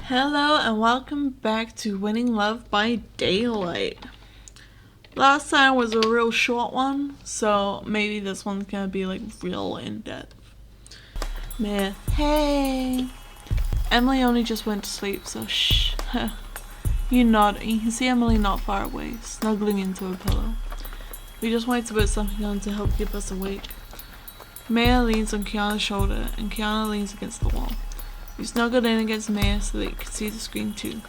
Hello and welcome back to Winning Love by Daylight. Last time was a real short one, so maybe this one's gonna be like real in depth. Man, hey! Emily only just went to sleep, so shh. You nod and you can see Emily not far away, snuggling into her pillow. We just wanted to put something on to help keep us awake. Maya leans on Kiana's shoulder and Kiana leans against the wall. We snuggled in against Maya so they could see the screen too.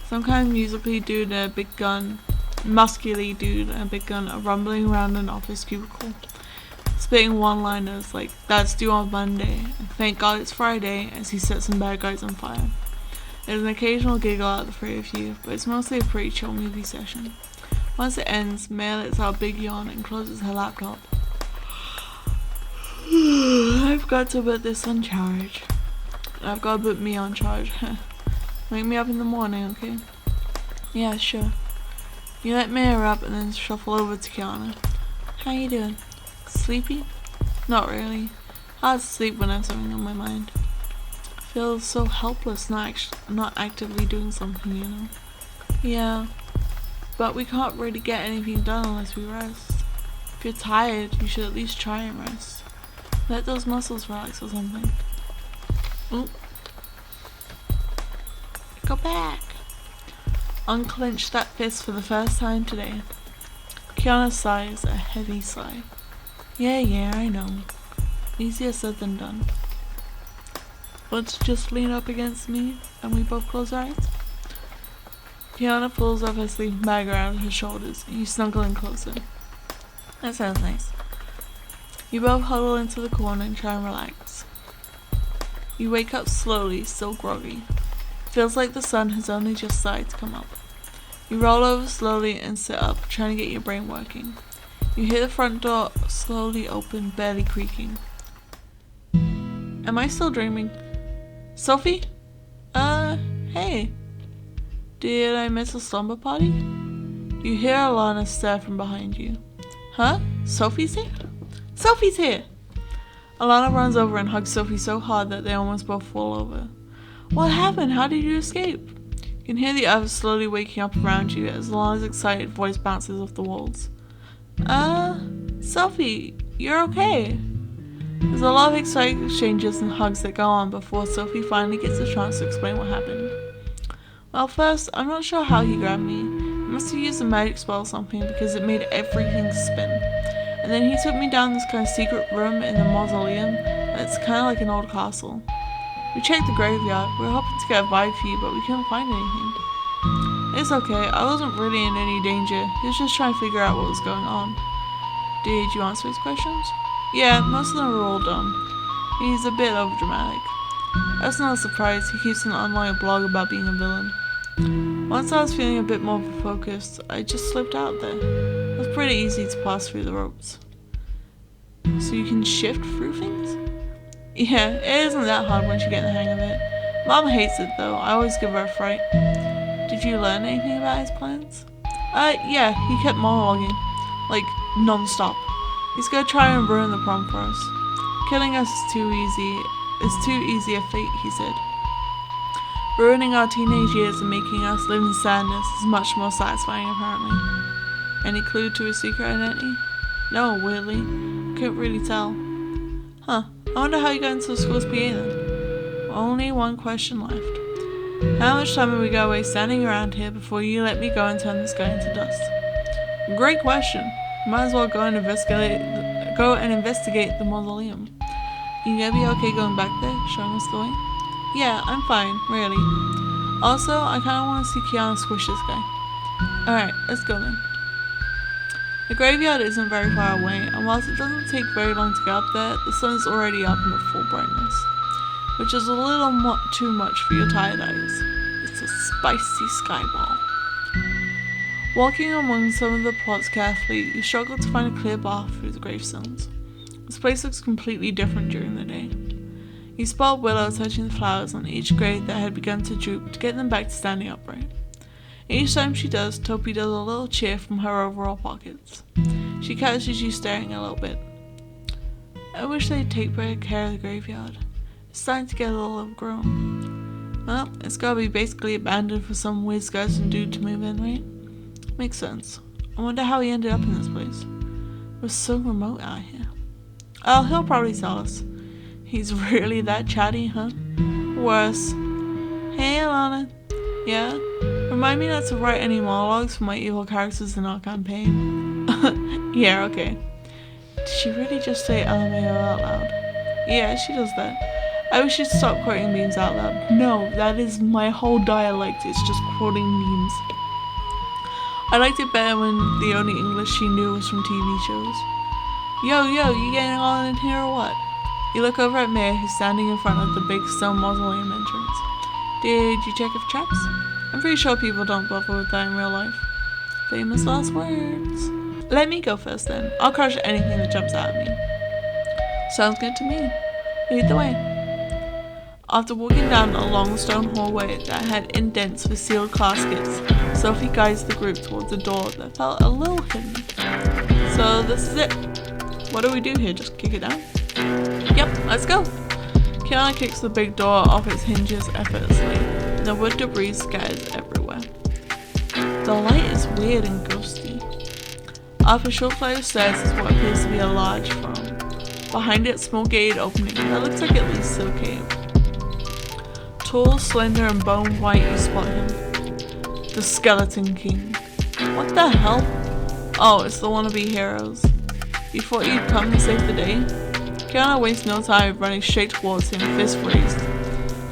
Some kind of musically dude and a big gun, muscularly dude and a big gun are rumbling around an office cubicle, spitting one-liners like, "That's due on Monday," and "Thank God it's Friday," as he sets some bad guys on fire. There's an occasional giggle out of the three of you, but it's mostly a pretty chill movie session. Once it ends, Maya lets out a big yawn and closes her laptop. I've got to put this on charge. I've got to put me on charge. Wake me up in the morning, okay? Yeah, sure. You let Maya up and then shuffle over to Kiana. How you doing? Sleepy? Not really. Hard to sleep when I have something on my mind. I feel so helpless not actively doing something, you know? Yeah. But we can't really get anything done unless we rest. If you're tired, you should at least try and rest. Let those muscles relax or something. Ooh. Go back. Unclench that fist for the first time today. Kiana sighs, a heavy sigh. Yeah, I know. Easier said than done. Let's just lean up against me and we both close our eyes. Kiana pulls off her sleeping bag around her shoulders and you snuggle in closer. That sounds nice. You both huddle into the corner and try and relax. You wake up slowly, still groggy. It feels like the sun has only just started to come up. You roll over slowly and sit up, trying to get your brain working. You hear the front door slowly open, barely creaking. Am I still dreaming? Sophie? Hey. Did I miss a slumber party? You hear Alana stare from behind you. Huh? Sophie's here? Sophie's here! Alana runs over and hugs Sophie so hard that they almost both fall over. What happened? How did you escape? You can hear the others slowly waking up around you as Alana's excited voice bounces off the walls. Sophie, you're okay. There's a lot of exciting exchanges and hugs that go on before Sophie finally gets a chance to explain what happened. Well, first, I'm not sure how he grabbed me. He must have used a magic spell or something because it made everything spin. And then he took me down this kind of secret room in the mausoleum that's kind of like an old castle. We checked the graveyard. We were hoping to get a vibe for you, but we couldn't find anything. It's okay. I wasn't really in any danger. He was just trying to figure out what was going on. Did you answer his questions? Yeah, most of them were all dumb. He's a bit overdramatic. That's not a surprise. He keeps an online blog about being a villain. Once I was feeling a bit more focused, I just slipped out there. It was pretty easy to pass through the ropes. So you can shift through things? Yeah, it isn't that hard once you get the hang of it. Mom hates it though. I always give her a fright. Did you learn anything about his plans? Yeah, he kept monologuing. Like, non-stop. He's gonna try and ruin the prom for us. Killing us is too easy a fate, he said. Ruining our teenage years and making us live in sadness is much more satisfying, apparently. Any clue to his secret identity? No, weirdly. Couldn't really tell. Huh. I wonder how you got into the school's PA then. Only one question left. How much time have we got away standing around here before you let me go and turn this guy into dust? Great question. Might as well go and investigate the mausoleum. You gonna be okay going back there, showing us the way? Yeah, I'm fine, really. Also, I kinda wanna see Kiana squish this guy. Alright, let's go then. The graveyard isn't very far away, and whilst it doesn't take very long to get up there, the sun is already up in full brightness, which is a little too much for your tired eyes. It's a spicy skyball. Walking among some of the plots carefully, you struggle to find a clear path through the gravestones. This place looks completely different during the day. You spot Willow touching the flowers on each grave that had begun to droop to get them back to standing upright. Each time she does, Topi does a little cheer from her overall pockets. She catches you staring a little bit. I wish they'd take better care of the graveyard. It's starting to get a little overgrown. Well, it's gotta be basically abandoned for some weird skeleton dude to move in, right? Makes sense. I wonder how he ended up in this place. We're so remote out here. Oh, he'll probably tell us. He's really that chatty, huh? Worse. Hey, Alana. Yeah? Remind me not to write any monologues for my evil characters in our campaign. Yeah, okay. Did she really just say LMAO out loud? Yeah, she does that. I wish she'd stop quoting memes out loud. No, that is my whole dialect. It's just quoting memes. I liked it better when the only English she knew was from TV shows. Yo, you getting on in here or what? You look over at Maya, who's standing in front of the big stone mausoleum entrance. Did you check if traps? I'm pretty sure people don't bother with that in real life. Famous last words. Let me go first then. I'll crush anything that jumps out at me. Sounds good to me. Lead the way. After walking down a long stone hallway that had indents for sealed caskets, Sophie guides the group towards a door that felt a little hidden. So this is it. What do we do here? Just kick it down? Yep, let's go. Kiana kicks the big door off its hinges effortlessly, and the wood debris scatters everywhere. The light is weird and ghosty. Up a short flight of stairs is what appears to be a large throne. Behind it, small gated opening that looks like it leads to a cave. Tall, slender, and bone white, you spot him. The Skeleton King. What the hell? Oh, it's the wannabe heroes. You thought you'd come to save the day? Kiana wastes no time running straight towards him, fist raised.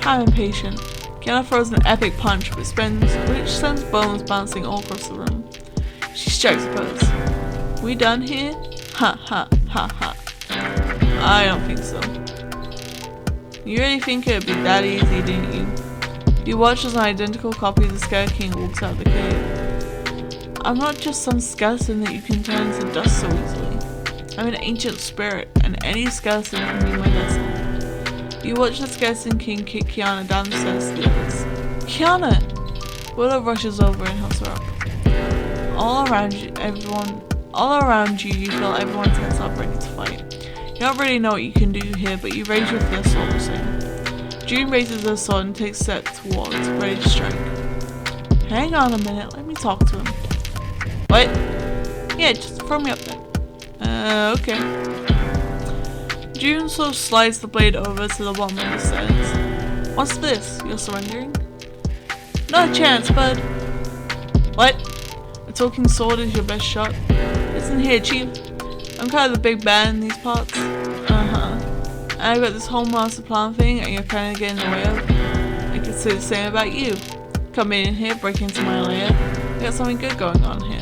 How impatient. Kiana throws an epic punch which sends bones bouncing all across the room. She strikes a pose. We done here? Ha ha ha ha. I don't think so. You really think it'd be that easy, didn't you? You watch as an identical copy of the Skeleton King walks out of the cave. I'm not just some skeleton that you can turn into dust so easily. I'm an ancient spirit, and any skeleton can be my vessel. You watch the Skeleton King kick Kiana down the stairs to the others. Kiana! Willow rushes over and helps her up. All around you, you feel everyone tense up, ready to fight. You don't really know what you can do here, but you raise your fist all the same. June raises her sword and takes a step towards, ready to strike. Hang on a minute, let me talk to him. What? Yeah, just throw me up there. Okay. June sort of slides the blade over to the bottom of the stairs. What's this? You're surrendering? Not a chance, bud. What? A talking sword is your best shot? Listen here, Chief. I'm kind of the big bad in these parts. And I've got this whole master plan thing and you're kind of getting in the way of. I could say the same about you. Come in here, break into my lair. We got something good going on here.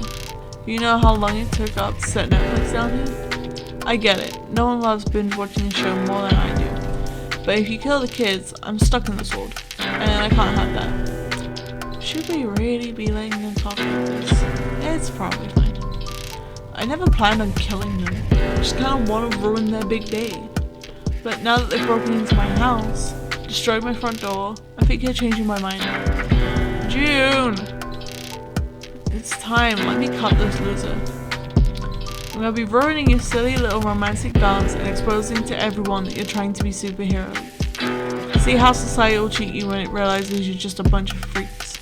You know how long it took up to set Netflix down here? I get it. No one loves binge watching a show more than I do. But if you kill the kids, I'm stuck in the sword. And I can't have that. Should we really be letting them talk like this? It's probably fine. I never planned on killing them. I just kind of want to ruin their big day. But now that they've broken into my house, destroyed my front door, I think you're changing my mind. June! It's time, let me cut this loser. I'm gonna be ruining your silly little romantic dance and exposing to everyone that you're trying to be superheroes. See how society will treat you when it realizes you're just a bunch of freaks.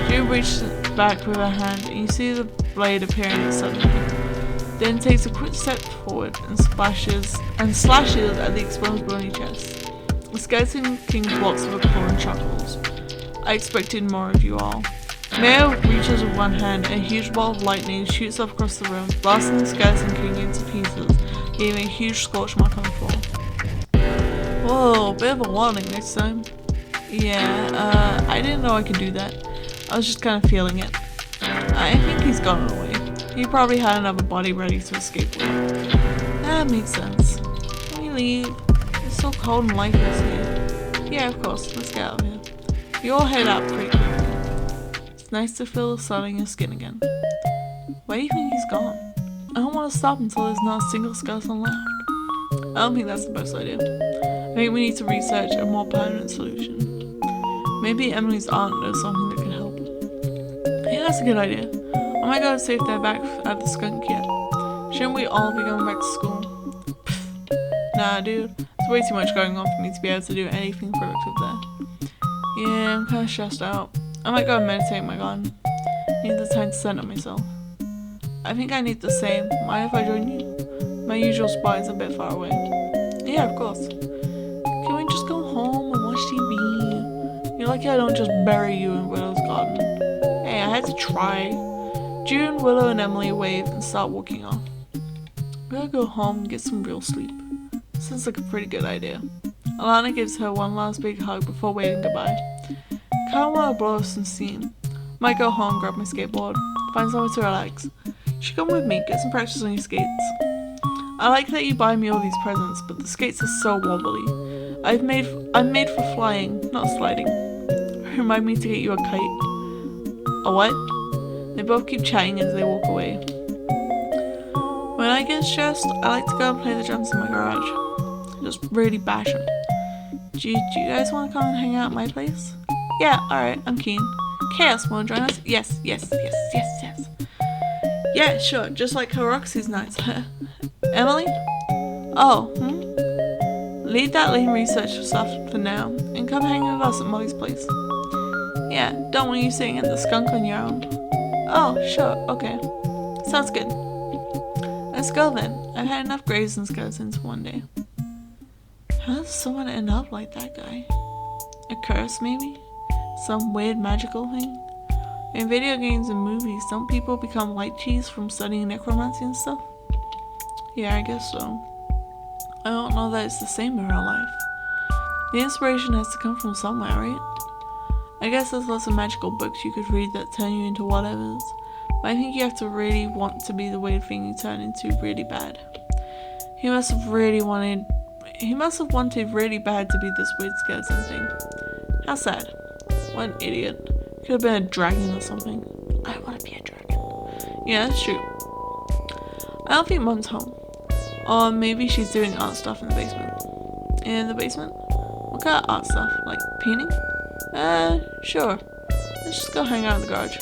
June reaches back with her hand and you see the blade appearing suddenly. Then takes a quick step forward and slashes at the exposed bony chest. The Skeleton King blocks with a claw and chuckles. I expected more of you all. Mayo reaches with one hand and a huge ball of lightning shoots up across the room, blasting the Skeleton King into pieces, leaving a huge scorch mark on the floor. Whoa, bit of a warning next time. Yeah, I didn't know I could do that. I was just kind of feeling it. I think he's gone away. He probably had another body ready to escape with. That makes sense. Can we leave? It's so cold and lifeless here. Yeah, of course. Let's get out of here. You all head out pretty quickly. It's nice to feel the sun in your skin again. Where do you think he's gone? I don't want to stop until there's not a single skeleton left. I don't think that's the best idea. I think we need to research a more permanent solution. Maybe Emily's aunt knows something that could help. Hey, that's a good idea. I might go see if they're back at the skunk yet. Shouldn't we all be going back to school? Pfft. Nah, dude. There's way too much going on for me to be able to do anything productive there. Yeah, I'm kind of stressed out. I might go and meditate in my garden. Need the time to center myself. I think I need the same. Mind if I join you? My usual spot is a bit far away. Yeah, of course. Can we just go home and watch TV? You're lucky I don't just bury you in Willow's garden. Hey, I had to try. June, Willow, and Emily wave and start walking off. We gotta go home and get some real sleep. Sounds like a pretty good idea. Alana gives her one last big hug before waving goodbye. Kinda wanna blow off some steam. Might go home, grab my skateboard, find somewhere to relax. Should come with me, get some practice on your skates. I like that you buy me all these presents, but the skates are so wobbly. I'm made for flying, not sliding. Remind me to get you a kite. A what? They both keep chatting as they walk away. When I get stressed, I like to go and play the drums in my garage. Just really bash them. Do you guys want to come and hang out at my place? Yeah, alright, I'm keen. Chaos, wanna join us? Yes. Yeah, sure, just like her Roxy's nights. Emily? Oh, Leave that lame research stuff for now, and come hang with us at Molly's place. Yeah, don't want you sitting at the skunk on your own. Oh, sure, okay. Sounds good. Let's go then. I've had enough graves and skeletons for one day. How does someone end up like that guy? A curse, maybe? Some weird magical thing? In video games and movies, don't people become white cheese from studying necromancy and stuff? Yeah, I guess so. I don't know that it's the same in real life. The inspiration has to come from somewhere, right? I guess there's lots of magical books you could read that turn you into whatevers, but I think you have to really want to be the weird thing you turn into really bad. He must have wanted really bad to be this weird skeleton thing. How sad. What an idiot. Could have been a dragon or something. I want to be a dragon. Yeah, that's true. I don't think Mom's home. Or maybe she's doing art stuff in the basement. In the basement? What kind of art stuff? Like painting? Sure. Let's just go hang out in the garage.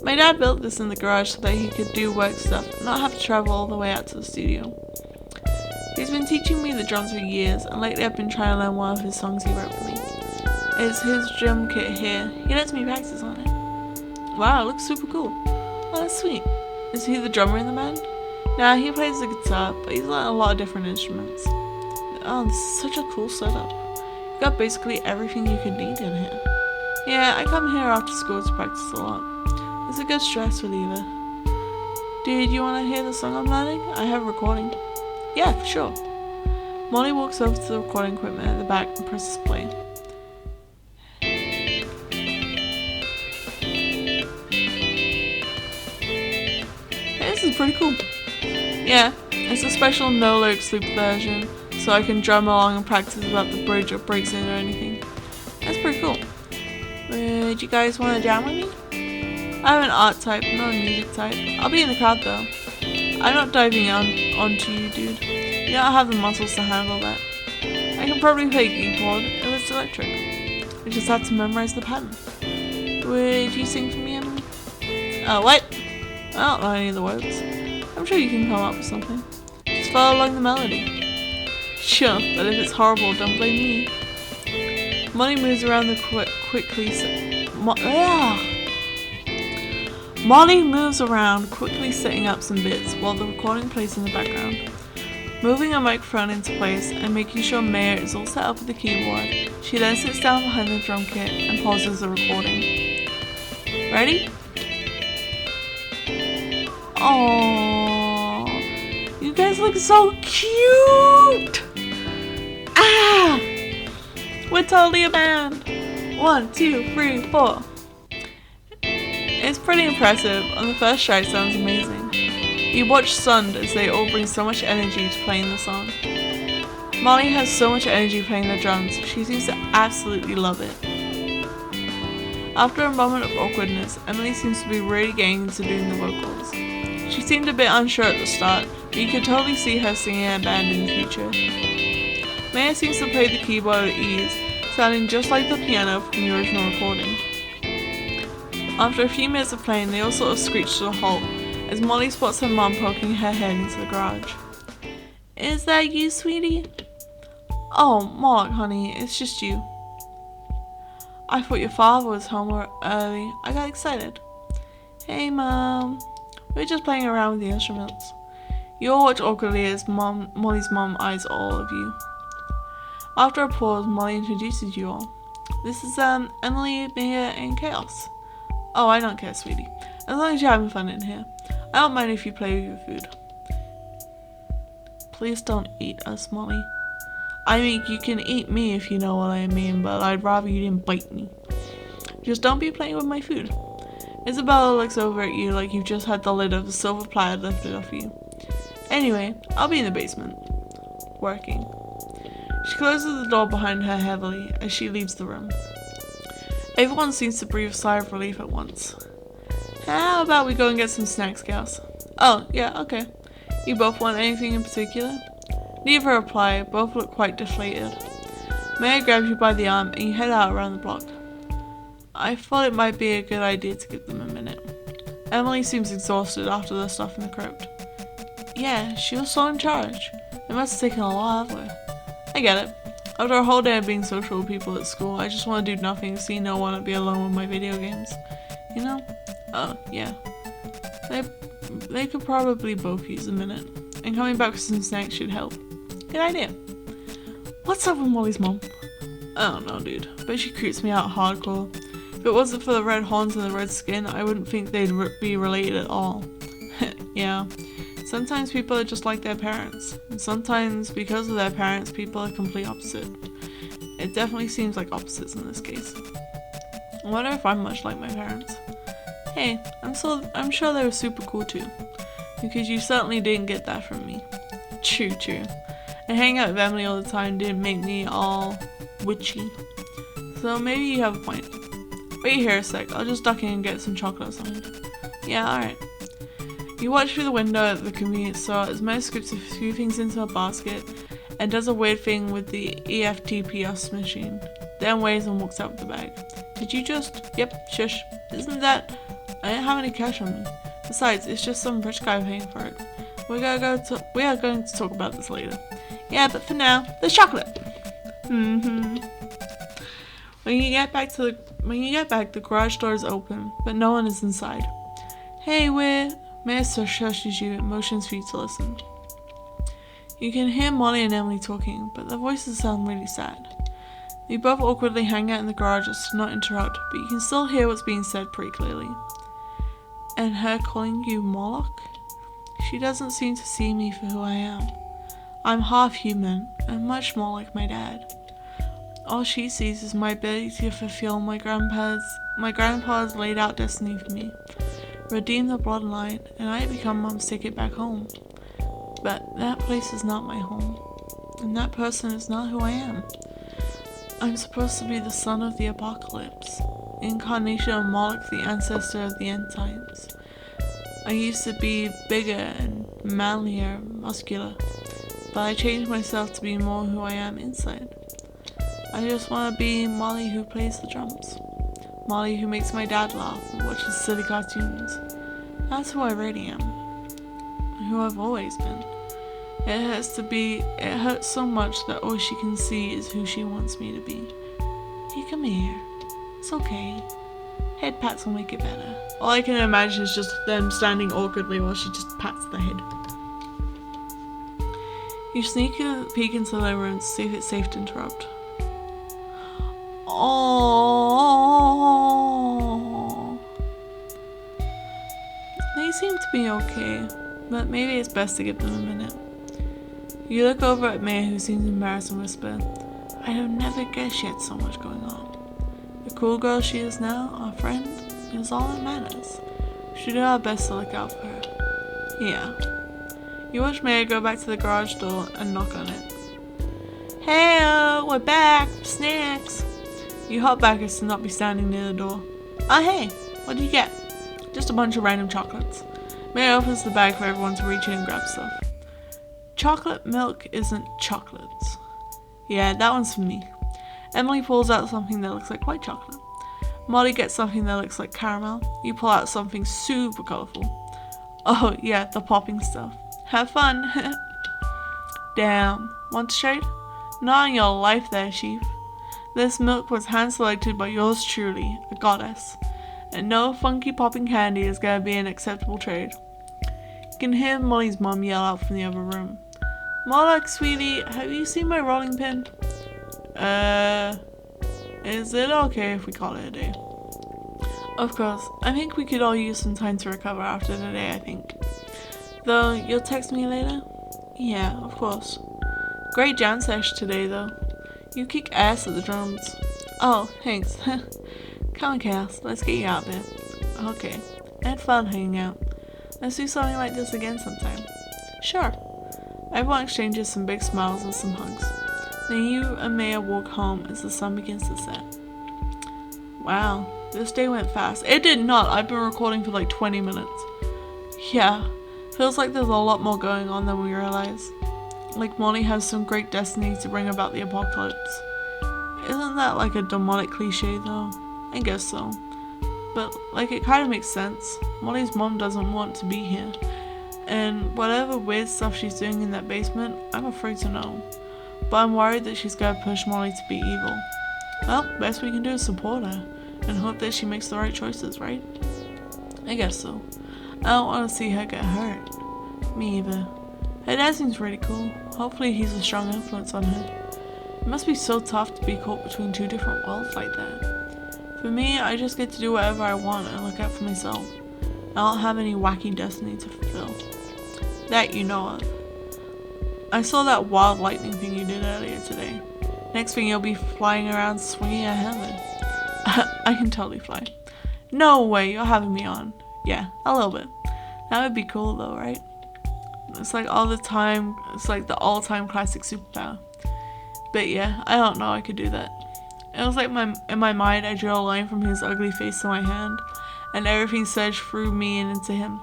My dad built this in the garage so that he could do work stuff and not have to travel all the way out to the studio. He's been teaching me the drums for years, and lately I've been trying to learn one of his songs he wrote for me. It's his drum kit here. He lets me practice on it. Wow, it looks super cool. Oh, that's sweet. Is he the drummer in the band? Nah, he plays the guitar, but he's learned a lot of different instruments. Oh, this is such a cool setup. You got basically everything you could need in here. Yeah, I come here after school to practice a lot. It's a good stress reliever. Dude, you want to hear the song I'm learning? I have a recording. Yeah, for sure. Molly walks over to the recording equipment at the back and presses play. Hey, this is pretty cool. Yeah, it's a special no-lyrics loop version, so I can drum along and practice without the bridge or breaks in or anything. That's pretty cool. Would you guys want to jam with me? I'm an art type, not a music type. I'll be in the crowd though. I'm not diving onto you, dude. You don't have the muscles to handle that. I can probably play a keyboard if it's electric. I just have to memorize the pattern. Would you sing for me, Emily? What? I don't know any of the words. I'm sure you can come up with something. Just follow along the melody. Sure, but if it's horrible, don't blame me. Molly moves around Molly moves around, quickly setting up some bits while the recording plays in the background. Moving a microphone into place and making sure Maya is all set up with the keyboard, she then sits down behind the drum kit and pauses the recording. Ready? Aww, you guys look so cute! Ah! We're totally a band! 1, 2, 3, 4. It's pretty impressive. On the first try, it sounds amazing. You watch stunned as they all bring so much energy to playing the song. Molly has so much energy playing the drums, she seems to absolutely love it. After a moment of awkwardness, Emily seems to be really getting into doing the vocals. She seemed a bit unsure at the start, but you could totally see her singing in a band in the future. Maya seems to play the keyboard with ease, sounding just like the piano from the original recording. After a few minutes of playing, they all sort of screech to a halt as Molly spots her mum poking her head into the garage. Is that you, sweetie? Oh, Moloch, honey, it's just you. I thought your father was home early. I got excited. Hey, Mom. We're just playing around with the instruments. You all watch awkwardly as Molly's mom eyes all of you. After a pause, Molly introduces you all. This is Emily, Mia, and Chaos. Oh, I don't care, sweetie. As long as you're having fun in here. I don't mind if you play with your food. Please don't eat us, Molly. I mean, you can eat me if you know what I mean, but I'd rather you didn't bite me. Just don't be playing with my food. Isabella looks over at you like you've just had the lid of a silver platter lifted off you. Anyway, I'll be in the basement. Working. She closes the door behind her heavily as she leaves the room. Everyone seems to breathe a sigh of relief at once. How about we go and get some snacks, Chaos? Oh, yeah, okay. You both want anything in particular? Neither reply, both look quite deflated. Maya grabs you by the arm and you head out around the block. I thought it might be a good idea to give them a minute. Emily seems exhausted after the stuff in the crypt. Yeah, she was so in charge. It must have taken a lot of her. I get it. After a whole day of being social with people at school, I just want to do nothing, see no one, and be alone with my video games. You know? Oh, yeah. They could probably both use a minute. And coming back with some snacks should help. Good idea. What's up with Molly's mom? I don't know, dude. But she creeps me out hardcore. If it wasn't for the red horns and the red skin, I wouldn't think they'd be related at all. Yeah. Sometimes people are just like their parents. And sometimes, because of their parents, people are complete opposite. It definitely seems like opposites in this case. I wonder if I'm much like my parents. Hey, I'm sure they were super cool too. Because you certainly didn't get that from me. True. And hanging out with Emily all the time didn't make me all witchy. So maybe you have a point. Wait here a sec, I'll just duck in and get some chocolate or something. Yeah, alright. You watch through the window at the convenience store as Maya scoops a few things into a basket and does a weird thing with the EFTPS machine. Then waves and walks out with the bag. Did you just? Yep, shush. Isn't that? I didn't have any cash on me. Besides, it's just some rich guy paying for it. We are going to talk about this later. Yeah, but for now, there's chocolate. When you get back, the garage door is open, but no one is inside. Hey, Maya shushes you and motions for you to listen. You can hear Molly and Emily talking, but their voices sound really sad. They both awkwardly hang out in the garage as to not interrupt, but you can still hear what's being said pretty clearly. And her calling you Moloch? She doesn't seem to see me for who I am. I'm half human, and much more like my dad. All she sees is my ability to fulfill my grandpa's laid out destiny for me. Redeem the bloodline, and I become Mom's ticket back home. But that place is not my home, and that person is not who I am. I'm supposed to be the son of the apocalypse, incarnation of Moloch, the ancestor of the end times. I used to be bigger and manlier, muscular, but I changed myself to be more who I am inside. I just want to be Molly who plays the drums. Molly who makes my dad laugh and watches silly cartoons. That's who I really am. Who I've always been. It hurts so much that all she can see is who she wants me to be. Hey, come here. It's okay. Head pats will make it better. All I can imagine is just them standing awkwardly while she just pats the head. You sneak a peek into their room to see if it's safe to interrupt. Oh. They seem to be okay, but maybe it's best to give them a minute. You look over at Maya, who seems embarrassed, and whisper, I'd have never guessed she had so much going on. The cool girl she is now, our friend, is all that matters. We should do our best to look out for her. Yeah. You watch Maya go back to the garage door and knock on it. Hey, we're back! Snacks! You hop back as to not be standing near the door. Oh hey, what did you get? Just a bunch of random chocolates. Maya opens the bag for everyone to reach in and grab stuff. Chocolate milk isn't chocolates. Yeah, that one's for me. Emily pulls out something that looks like white chocolate. Molly gets something that looks like caramel. You pull out something super colourful. Oh yeah, the popping stuff. Have fun. Damn. Want to trade? Not on your life there, Chief. This milk was hand-selected by yours truly, a goddess. And no funky popping candy is gonna be an acceptable trade. You can hear Molly's mom yell out from the other room. Moloch, sweetie, have you seen my rolling pin? Is it okay if we call it a day? Of course, I think we could all use some time to recover after the day, I think. Though, you'll text me later? Yeah, of course. Great jam sesh today, though. You kick ass at the drums. Oh, thanks. Come on, Chaos, let's get you out there. Okay, I had fun hanging out. Let's do something like this again sometime. Sure. Everyone exchanges some big smiles and some hugs. Then you and Maya walk home as the sun begins to set. Wow, this day went fast. It did not. I've been recording for like 20 minutes. Yeah, feels like there's a lot more going on than we realize. Like Molly has some great destiny to bring about the apocalypse. Isn't that like a demonic cliche though? I guess so. But like it kind of makes sense. Molly's mom doesn't want to be here. And whatever weird stuff she's doing in that basement, I'm afraid to know. But I'm worried that she's gonna push Molly to be evil. Well, best we can do is support her, and hope that she makes the right choices, right? I guess so. I don't want to see her get hurt. Me either. Her dad seems really cool. Hopefully he's a strong influence on her. It must be so tough to be caught between two different worlds like that. For me, I just get to do whatever I want and look out for myself. I don't have any wacky destiny to fulfill. That you know of. I saw that wild lightning thing you did earlier today. Next thing you'll be flying around swinging a hammer. I can totally fly. No way, you're having me on. Yeah, a little bit. That would be cool though, right? It's like all the time, it's like the all-time classic superpower. But yeah, I don't know I could do that. It was like in my mind I drew a line from his ugly face to my hand, and everything surged through me and into him.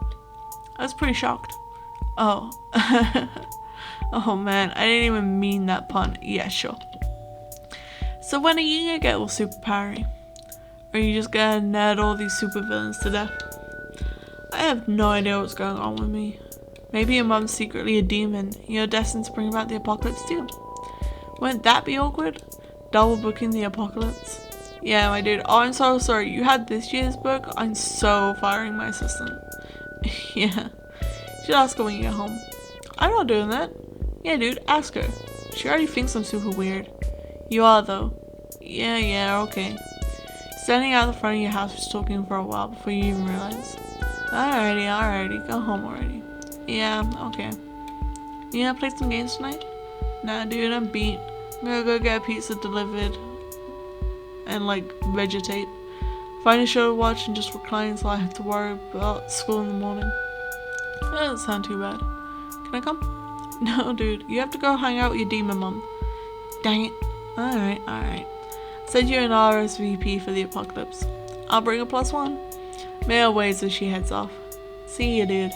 I was pretty shocked. Oh. Oh man, I didn't even mean that pun. Yeah, sure. So when are you gonna get all superpowery? Or are you just gonna nerd all these supervillains to death? I have no idea what's going on with me. Maybe your mom's secretly a demon and you're destined to bring about the apocalypse too. Wouldn't that be awkward? Double booking the apocalypse? Yeah, my dude. Oh, I'm so sorry. You had this year's book? I'm so firing my assistant. Yeah. You should ask her when you get home. I'm not doing that. Yeah, dude, ask her. She already thinks I'm super weird. You are, though. Yeah, okay. Standing out the front of your house was talking for a while before you even realize. Alrighty, go home already. Yeah, okay. You gonna play some games tonight? Nah, dude, I'm beat. I'm gonna go get a pizza delivered and, like, vegetate. Find a show to watch and just recline until I have to worry about school in the morning. That doesn't sound too bad. Can I come? No, dude, you have to go hang out with your demon mom. Dang it. Alright. Send you an RSVP for the apocalypse. I'll bring a +1. Maya waves as she heads off. See you, dude.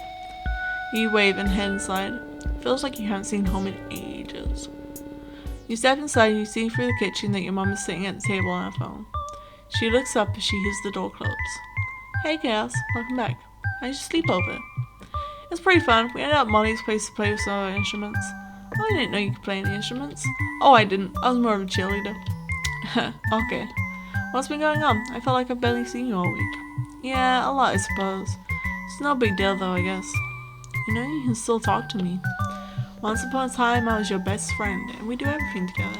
You wave and head inside. Feels like you haven't seen home in ages. You step inside and you see through the kitchen that your mom is sitting at the table on her phone. She looks up as she hears the door close. Hey, Chaos. Welcome back. How'd you sleep over? It was pretty fun. We ended up at Molly's place to play with some of our instruments. Oh, I didn't know you could play any instruments. Oh, I didn't. I was more of a cheerleader. Okay. What's been going on? I felt like I've barely seen you all week. Yeah, a lot, I suppose. It's no big deal, though, I guess. You know, you can still talk to me. Once upon a time, I was your best friend, and we do everything together.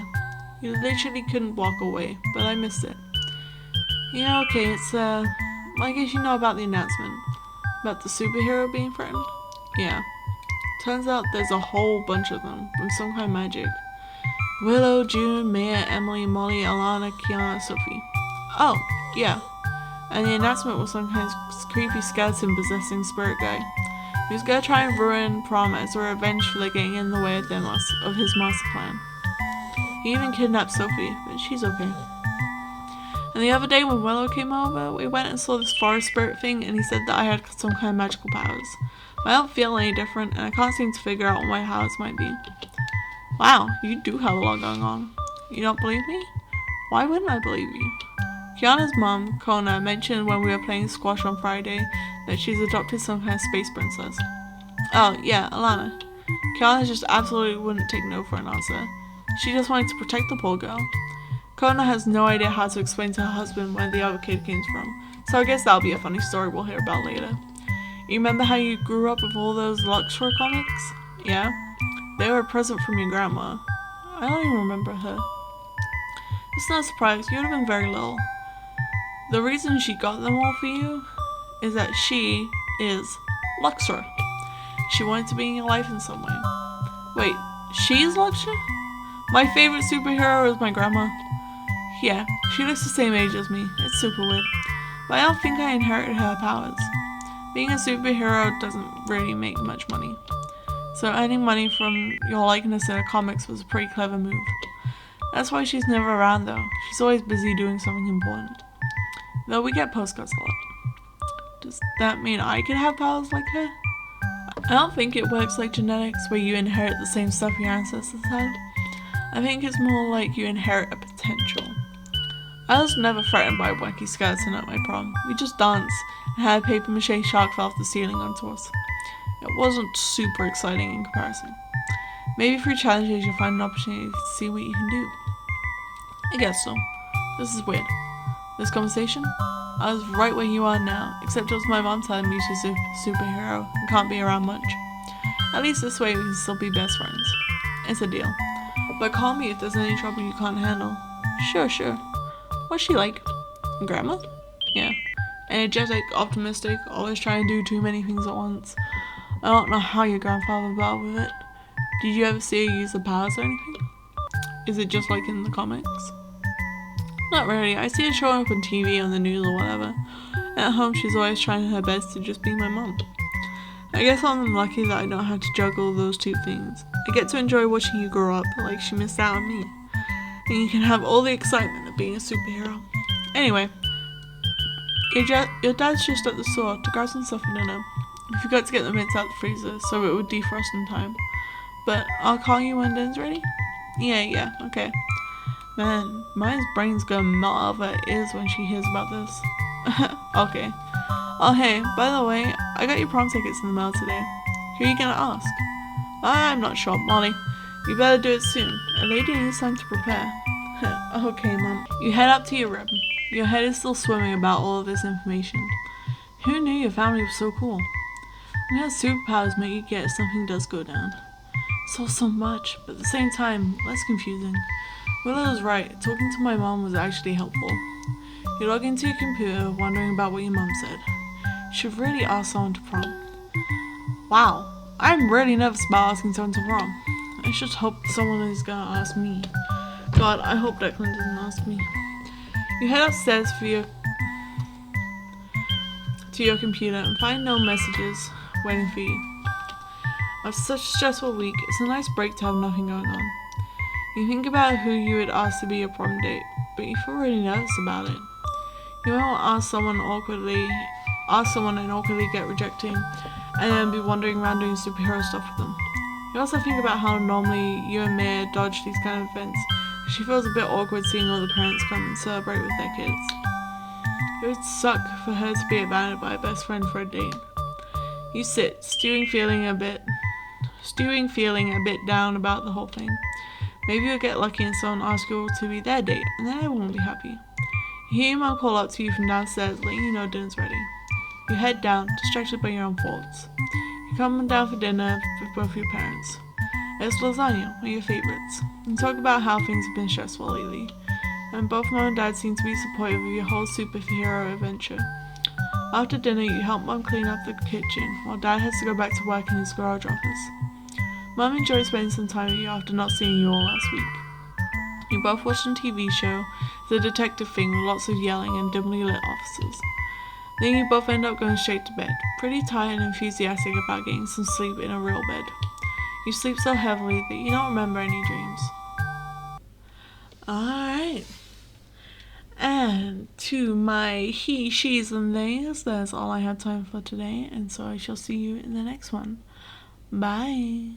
You literally couldn't walk away, but I missed it. Yeah, okay, it's, I guess you know about the announcement. About the superhero being threatened? Yeah. Turns out there's a whole bunch of them, with some kind of magic. Willow, June, Maya, Emily, Molly, Alana, Kiana, Sophie. Oh, yeah. And the announcement was some kind of creepy skeleton possessing spirit guy. He was gonna try and ruin prom as a revenge for getting in the way of his master plan. He even kidnapped Sophie, but she's okay. And the other day when Willow came over, we went and saw this forest spirit thing, and he said that I had some kind of magical powers. But I don't feel any different, and I can't seem to figure out what my powers might be. Wow, you do have a lot going on. You don't believe me? Why wouldn't I believe you? Kiana's mom, Kona, mentioned when we were playing squash on Friday that she's adopted some kind of space princess. Oh, yeah, Alana. Kiana just absolutely wouldn't take no for an answer. She just wanted to protect the poor girl. Kona has no idea how to explain to her husband where the other kid came from, so I guess that'll be a funny story we'll hear about later. You remember how you grew up with all those Luxor comics? Yeah? They were a present from your grandma. I don't even remember her. It's not a surprise, you would have been very little. The reason she got them all for you is that she is Luxor. She wanted to be in your life in some way. Wait, she's Luxor? My favorite superhero is my grandma. Yeah, she looks the same age as me. It's super weird. But I don't think I inherited her powers. Being a superhero doesn't really make much money. So earning money from your likeness in the comics was a pretty clever move. That's why she's never around though. She's always busy doing something important. Though we get postcards a lot. Does that mean I could have powers like her? I don't think it works like genetics where you inherit the same stuff your ancestors had. I think it's more like you inherit a potential. I was never threatened by a wacky skeleton at my prom. We just danced and had a paper mache shark fall off the ceiling onto us. It wasn't super exciting in comparison. Maybe through challenges you'll find an opportunity to see what you can do. I guess so. This is weird. This conversation? I was right where you are now, except it was my mom telling me she's a superhero and can't be around much. At least this way we can still be best friends. It's a deal. But call me if there's any trouble you can't handle. Sure. What's she like? Grandma? Yeah. Energetic, optimistic, always trying to do too many things at once. I don't know how your grandfather battled with it. Did you ever see her use the powers or anything? Is it just like in the comics? Not really. I see her showing up on TV, on the news or whatever. At home she's always trying her best to just be my mom. I guess I'm lucky that I don't have to juggle those two things. I get to enjoy watching you grow up, like she missed out on me. And you can have all the excitement of being a superhero. Anyway, your dad's just at the store to grab some stuff for dinner. You forgot to get the mints out the freezer, so it would defrost in time. But I'll call you when dinner's ready? Yeah, okay. Man, Maya's brain's gonna melt out of her ears when she hears about this. Okay. Oh hey, by the way, I got your prom tickets in the mail today. Who are you gonna ask? I'm not sure, Molly. You better do it soon. A lady needs time to prepare. Okay, Mom. You head up to your room. Your head is still swimming about all of this information. Who knew your family was so cool? When your superpowers make you get if something does go down. It's all so much, but at the same time, less confusing. Willow was right. Talking to my mom was actually helpful. You log into your computer wondering about what your mom said. You should really ask someone to prom. Wow, I'm really nervous about asking someone to prom. I should hope someone is gonna ask me. God, I hope Declan doesn't ask me. You head upstairs to your computer and find no messages waiting for you. After such a stressful week, it's a nice break to have nothing going on. You think about who you would ask to be your prom date, but you feel really nervous about it. You won't ask someone and awkwardly get rejected, and then be wandering around doing superhero stuff with them. You also think about how normally you and Maya dodge these kind of events. She feels a bit awkward seeing all the parents come and celebrate with their kids. It would suck for her to be abandoned by a best friend for a date. You sit, stewing feeling a bit down about the whole thing. Maybe you'll get lucky and someone asks you to be their date, and then everyone will be happy. You hear your mom call up to you from downstairs, letting you know dinner's ready. You head down, distracted by your own thoughts. You come down for dinner with both your parents. It's lasagna, one of your favorites, and talk about how things have been stressful lately. And both mom and dad seem to be supportive of your whole superhero adventure. After dinner, you help mom clean up the kitchen, while dad has to go back to work in his garage office. Mom enjoys spending some time with you after not seeing you all last week. You both watch a TV show, the detective thing with lots of yelling and dimly lit officers. Then you both end up going straight to bed, pretty tired and enthusiastic about getting some sleep in a real bed. You sleep so heavily that you don't remember any dreams. Alright. And to my he, she's, and theys, that's all I have time for today, and so I shall see you in the next one. Bye.